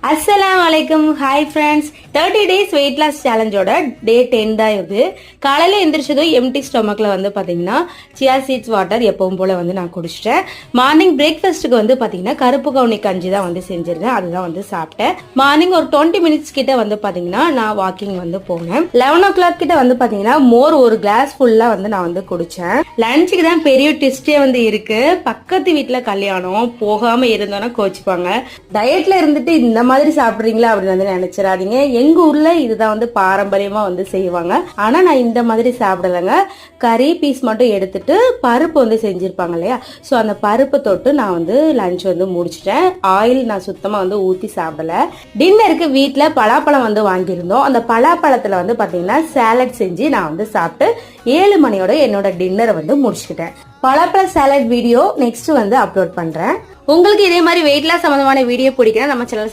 அஸ்ஸலாமு அலைக்கும். Hi friends, 30 days weight loss சேலஞ்சோட டே 10 தான் இது. காலையில் எந்திரிச்சதும் எம்டி ஸ்டொமக்கில் வந்து பார்த்தீங்கன்னா சியா சீட்ஸ் வாட்டர் எப்பவும் போல் வந்து நான் குடிச்சிட்டேன். மார்னிங் பிரேக்ஃபாஸ்ட்டுக்கு வந்து பார்த்தீங்கன்னா கருப்பு கவுனி கஞ்சி தான் வந்து செஞ்சிருந்தேன், அதுதான் வந்து சாப்பிட்டேன். மார்னிங் ஒரு 20 மினிட்ஸ் கிட்ட வந்து பார்த்தீங்கன்னா நான் வாக்கிங் வந்து போனேன். 11 o'clock கிட்ட வந்து பார்த்தீங்கன்னா மோர் ஒரு கிளாஸ் ஃபுல்லாக வந்து நான் வந்து குடித்தேன். லஞ்சுக்கு தான் பெரிய டிஸ்டே வந்து இருக்கு. பக்கத்து வீட்டில் கல்யாணம், போகாமல் இருந்தோன்னா கோச்சிப்பாங்க. டயட்ல இருந்துட்டு இந்த மாதிரி சாப்பிடுறீங்களா அப்படின்னு வந்து நினைச்சிடாதீங்க. எங்க ஊர்ல இதுதான் வந்து பாரம்பரியமா வந்து செய்வாங்க. ஆனா நான் இந்த மாதிரி சாப்பிடலைங்க. கறி பீஸ் மட்டும் எடுத்துட்டு பருப்பு வந்து செஞ்சிருப்பாங்க இல்லையா, ஸோ அந்த பருப்பை தொட்டு நான் வந்து லஞ்ச் வந்து முடிச்சிட்டேன். ஆயில் நான் சுத்தமா வந்து ஊத்தி சாப்பிடல. டின்னருக்கு வீட்டில் பலாப்பழம் வந்து வாங்கியிருந்தோம். அந்த பலாப்பழத்துல வந்து பாத்தீங்கன்னா சாலட் செஞ்சு நான் வந்து சாப்பிட்டு 7 மணியோட என்னோட டின்னரை வந்து முடிச்சுக்கிட்டேன். பலாப்பழ சாலட் வீடியோ நெக்ஸ்ட் வந்து அப்லோட் பண்றேன். உங்களுக்கு இதே மாதிரி வெயிட் லாஸ் சம்பந்தமான வீடியோ பிடிக்கணும் நம்ம சேனல்